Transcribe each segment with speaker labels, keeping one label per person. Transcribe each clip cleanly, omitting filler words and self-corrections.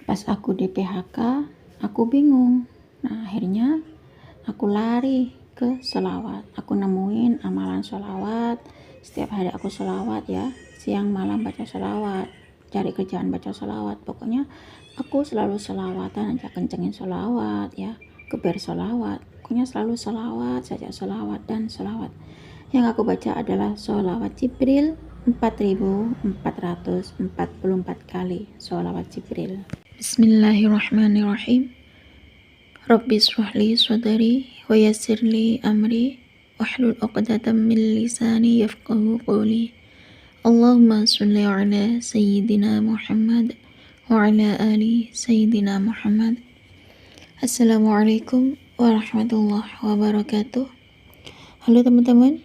Speaker 1: Pas aku di PHK, aku bingung. Nah, akhirnya aku lari ke sholawat. Aku nemuin amalan sholawat. Setiap hari aku sholawat ya, siang malam baca sholawat, cari kerjaan baca sholawat. Pokoknya aku selalu sholawatan aja, kencengin sholawat ya, geber sholawat. Pokoknya selalu sholawat saja, sholawat dan sholawat. Yang aku baca adalah sholawat Jibril 4444 kali sholawat Jibril. Bismillahirrahmanirrahim. Rabbi shrahli sadri wa yassirli amri wahlul 'uqdatam min lisani yafqahu qawli. Allahumma shalli ala sayyidina Muhammad wa ala ali sayyidina Muhammad. Assalamualaikum warahmatullahi wabarakatuh. Halo teman-teman,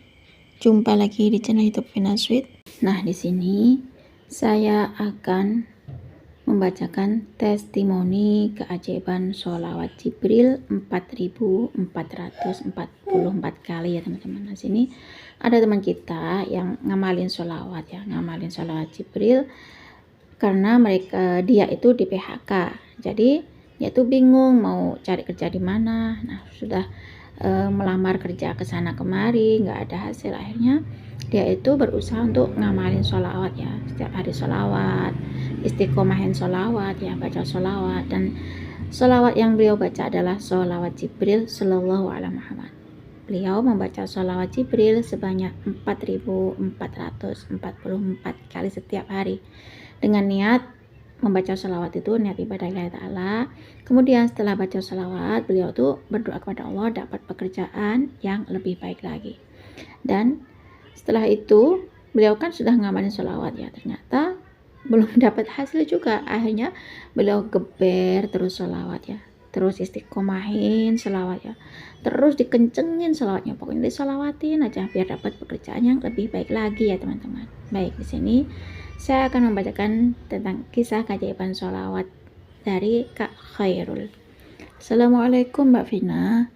Speaker 1: jumpa lagi di channel YouTube Vina Sweet. Nah, di sini saya akan membacakan testimoni keajaiban sholawat Jibril 4444 kali ya teman-teman. Nah, sini ada teman kita yang ngamalin sholawat ya, ngamalin sholawat Jibril karena dia itu di PHK. Jadi dia tuh bingung mau cari kerja di mana. Nah, sudah melamar kerja ke sana kemari, nggak ada hasil. Akhirnya dia itu berusaha untuk ngamalin sholawat ya, setiap hari sholawat, istiqomahin sholawat ya, baca sholawat. Dan sholawat yang beliau baca adalah sholawat Jibril Sallallahu Alaihi Muhammad. Beliau membaca sholawat Jibril sebanyak 4444 kali setiap hari dengan niat membaca sholawat itu niat ibadah Allah Ta'ala. Kemudian setelah baca sholawat, beliau tuh berdoa kepada Allah dapat pekerjaan yang lebih baik lagi. Dan setelah itu beliau kan sudah ngamalin sholawat ya, ternyata belum dapat hasil juga. Akhirnya beliau geber terus sholawat ya, terus istiqomahin sholawat ya, terus dikencengin sholawatnya. Pokoknya disolawatin aja biar dapat pekerjaan yang lebih baik lagi ya teman-teman. Baik, di sini saya akan membacakan tentang kisah keajaiban sholawat dari Kak Khairul. Assalamualaikum Mbak Vina.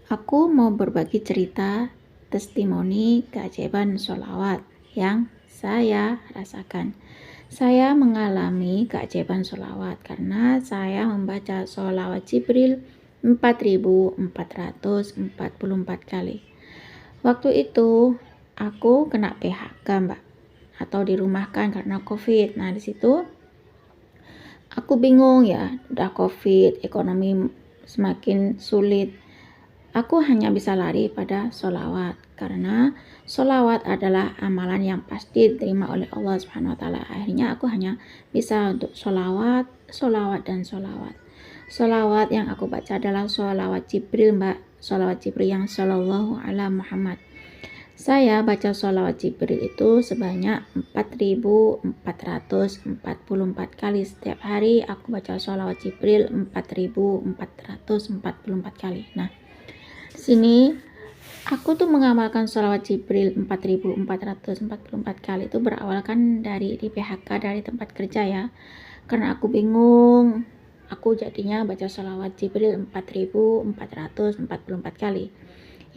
Speaker 1: Aku mau berbagi cerita testimoni keajaiban sholawat yang saya rasakan. Saya mengalami keajaiban sholawat karena saya membaca sholawat Jibril 4444 kali. Waktu itu aku kena PHK Mbak, atau dirumahkan karena COVID. Nah, di situ aku bingung ya, udah COVID, ekonomi semakin sulit. Aku hanya bisa lari pada sholawat karena sholawat adalah amalan yang pasti diterima oleh Allah Subhanahu Wa Taala. Akhirnya aku hanya bisa untuk sholawat, dan sholawat. Sholawat yang aku baca adalah sholawat Jibril Mbak, sholawat Jibril yang Sallallahu Alaihi Muhammad. Saya baca sholawat Jibril itu sebanyak 4444 kali setiap hari. Aku baca sholawat Jibril 4444 kali. Nah, sini aku tuh mengamalkan sholawat Jibril 4444 kali itu berawal kan dari di PHK, dari tempat kerja ya. Karena aku bingung, aku jadinya baca sholawat Jibril 4444 kali.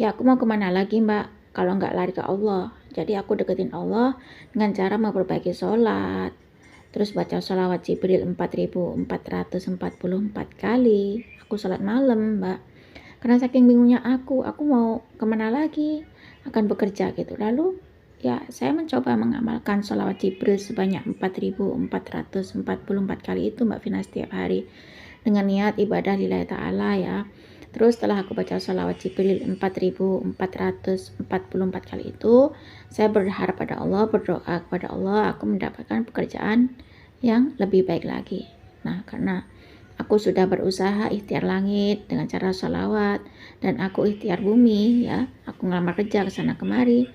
Speaker 1: Ya, aku mau kemana lagi Mbak kalau nggak lari ke Allah. Jadi aku deketin Allah dengan cara memperbaiki sholat, terus baca sholawat Jibril 4444 kali. Aku sholat malam Mbak, karena saking bingungnya aku mau kemana lagi, akan bekerja gitu. Lalu ya saya mencoba mengamalkan sholawat Jibril sebanyak 4444 kali itu Mbak Vina setiap hari dengan niat ibadah lillahi ta'ala ya. Terus setelah aku baca sholawat Jibril 4444 kali itu, saya berharap pada Allah, berdoa kepada Allah aku mendapatkan pekerjaan yang lebih baik lagi. Nah, karena aku sudah berusaha ikhtiar langit dengan cara sholawat, dan aku ikhtiar bumi ya, aku ngelamar kerja ke sana kemari.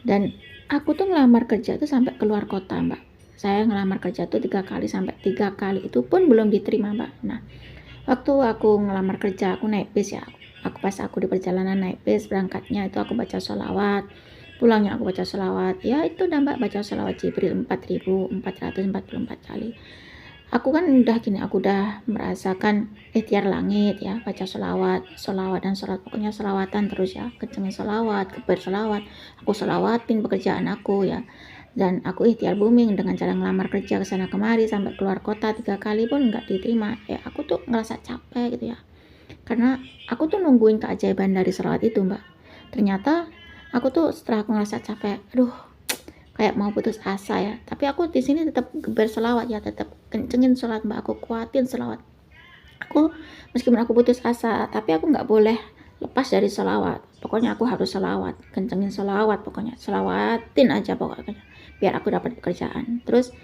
Speaker 1: Dan aku tuh ngelamar kerja tuh sampai keluar kota Mbak. Saya ngelamar kerja tuh 3 kali, sampai 3 kali itu pun belum diterima Mbak. Nah, waktu aku ngelamar kerja aku naik bis ya, pas aku di perjalanan naik bis berangkatnya itu aku baca sholawat, pulangnya aku baca sholawat ya, itu udah Mbak, baca sholawat Jibril 4444 kali. Aku kan udah gini, aku udah merasakan ikhtiar langit ya, baca sholawat dan sholat, pokoknya sholawatan terus ya, kencengin sholawat, keber sholawat, aku sholawatin pekerjaan aku ya. Dan aku ikhtiar booming dengan cara ngelamar kerja ke sana kemari sampai keluar kota 3 kali pun nggak diterima. Aku tuh ngerasa capek gitu ya. Karena aku tuh nungguin keajaiban dari sholawat itu, Mbak. Ternyata aku tuh setelah aku ngerasa capek, aduh, kayak mau putus asa ya. Tapi aku di sini tetap geber sholawat ya, tetap kencengin sholawat, Mbak. Aku kuatin sholawat. Aku meskipun aku putus asa, tapi aku nggak boleh lepas dari sholawat. Pokoknya aku harus sholawat, kencengin sholawat, pokoknya sholawatin aja pokoknya biar aku dapat pekerjaan. Terus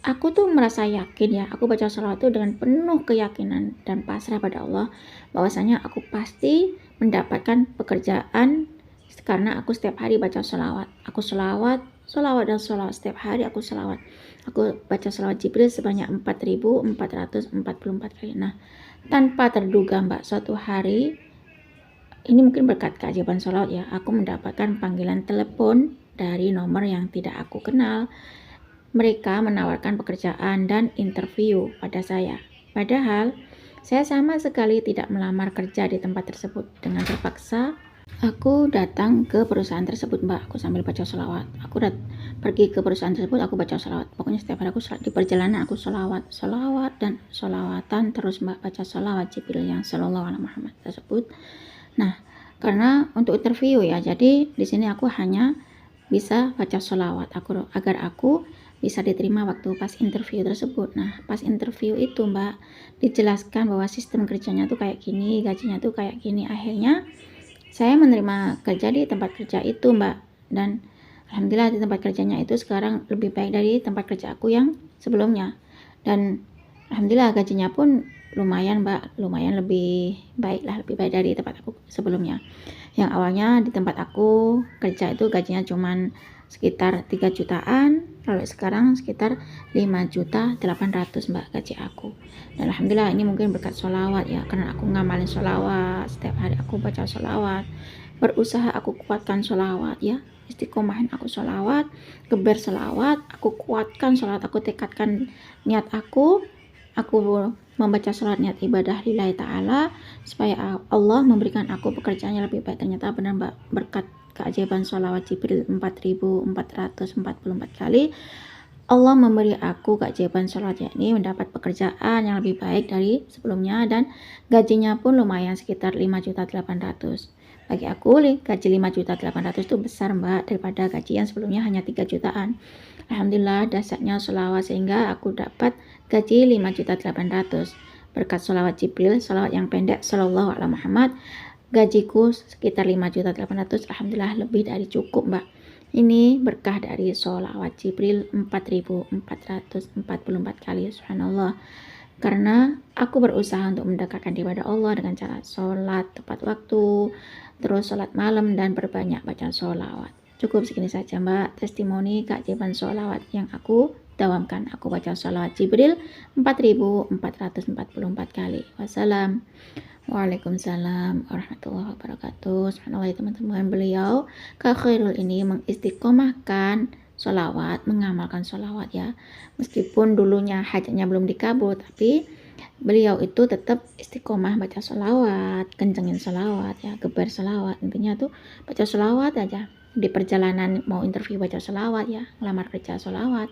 Speaker 1: aku tuh merasa yakin ya, aku baca sholawat itu dengan penuh keyakinan dan pasrah pada Allah bahwasanya aku pasti mendapatkan pekerjaan karena aku setiap hari baca sholawat. Aku sholawat dan sholawat setiap hari aku sholawat. Aku baca sholawat Jibril sebanyak 4.444 kali. Nah, tanpa terduga, Mbak, suatu hari ini mungkin berkat keajaiban sholawat ya, aku mendapatkan panggilan telepon dari nomor yang tidak aku kenal. Mereka menawarkan pekerjaan dan interview pada saya. Padahal saya sama sekali tidak melamar kerja di tempat tersebut. Dengan terpaksa aku datang ke perusahaan tersebut, Mbak. Aku sambil baca sholawat. Aku pergi ke perusahaan tersebut, aku baca sholawat. Pokoknya setiap hari aku di perjalanan aku sholawat dan sholawatan terus, Mbak, baca sholawat Jibril yang sallallahu alaihi Muhammad tersebut. Nah, karena untuk interview ya, jadi di sini aku hanya bisa baca sholawat agar aku bisa diterima waktu pas interview tersebut. Nah, pas interview itu, Mbak, dijelaskan bahwa sistem kerjanya tuh kayak gini, gajinya tuh kayak gini. Akhirnya saya menerima kerja di tempat kerja itu, Mbak, dan alhamdulillah di tempat kerjanya itu sekarang lebih baik dari tempat kerja aku yang sebelumnya. Dan alhamdulillah gajinya pun lumayan, Mbak, lumayan lebih baik dari tempat aku sebelumnya. Yang awalnya di tempat aku kerja itu gajinya cuman sekitar 3 jutaan, lalu sekarang sekitar 5.800.000, Mbak, gaji aku. Dan alhamdulillah ini mungkin berkat sholawat ya, karena aku ngamalin sholawat, setiap hari aku baca sholawat, berusaha aku kuatkan sholawat ya, istiqomahin aku sholawat, geber sholawat, aku kuatkan sholawat, aku tekadkan niat aku membaca sholat niat ibadah lillahi ta'ala supaya Allah memberikan aku pekerjaan yang lebih baik. Ternyata benar, Mbak, berkat keajaiban sholawat Jibril 4.444 kali, Allah memberi aku keajaiban sholawat, yakni mendapat pekerjaan yang lebih baik dari sebelumnya dan gajinya pun lumayan sekitar 5.800.000. Bagi aku gaji 5.800.000 itu besar, Mbak, daripada gaji yang sebelumnya hanya 3 jutaan. Alhamdulillah dasarnya sholawat sehingga aku dapat gaji 5.800.000. Berkat sholawat Jibril, sholawat yang pendek sallallahu alaihi Muhammad, gajiku sekitar 5.800.000. Alhamdulillah lebih dari cukup, Mbak. Ini berkah dari sholawat Jibril 4.444 kali, subhanallah. Karena aku berusaha untuk mendekatkan diri pada Allah dengan cara sholat tepat waktu, terus sholat malam dan berbanyak baca sholawat. Cukup segini saja, Mbak, testimoni keajaiban sholawat yang aku dawamkan. Aku baca sholawat Jibril 4.444 kali. Wassalam. Waalaikumsalam warahmatullahi wabarakatuh. Subhanallah ya teman-teman, beliau Kak Khairul ini mengistiqomahkan sholawat, mengamalkan sholawat ya. Meskipun dulunya hajatnya belum dikabul, tapi beliau itu tetap istiqomah baca sholawat, kencengin sholawat ya, geber sholawat. Intinya tuh baca sholawat aja. Di perjalanan mau interview baca sholawat ya, ngelamar kerja sholawat.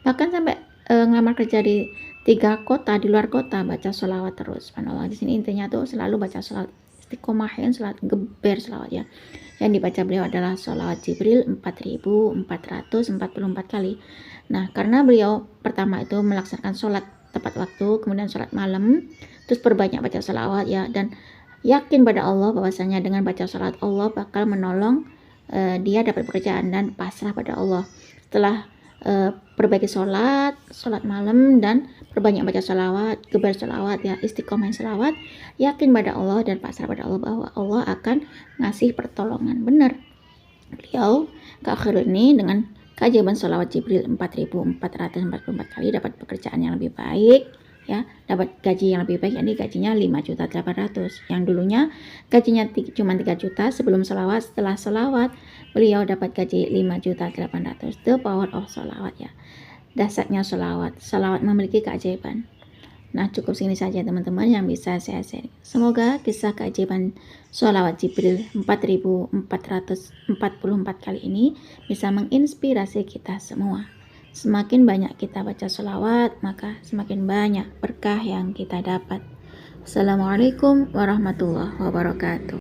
Speaker 1: Bahkan sampai ngelamar kerja di 3 kota, di luar kota, baca sholawat terus. Subhanallah, di sini intinya tuh selalu baca sholawat, istiqomahin sholawat, geber sholawat ya. Yang dibaca beliau adalah sholawat Jibril 4.444 kali. Nah, karena beliau pertama itu melaksanakan sholat tepat waktu, kemudian sholat malam, terus perbanyak baca sholawat ya, dan yakin pada Allah bahwasanya dengan baca sholawat Allah bakal menolong dia dapat pekerjaan dan pasrah pada Allah. Setelah perbaiki sholat malam dan perbanyak baca sholawat, geber sholawat ya, istiqomah sholawat, yakin pada Allah dan pasrah pada Allah bahwa Allah akan ngasih pertolongan. Benar, beliau Kak Khairul ini dengan keajaiban sholawat Jibril 4.444 kali dapat pekerjaan yang lebih baik ya, dapat gaji yang lebih baik, yakni gajinya 5.800.000. Yang dulunya gajinya cuma 3 juta sebelum sholawat. Setelah sholawat beliau dapat gaji 5.800.000. The power of sholawat ya, dasarnya sholawat memiliki keajaiban. Nah, cukup segini saja teman-teman yang bisa saya share. Semoga kisah keajaiban sholawat Jibril 4444 kali ini bisa menginspirasi kita semua. Semakin banyak kita baca sholawat, maka semakin banyak berkah yang kita dapat. Assalamualaikum warahmatullahi wabarakatuh.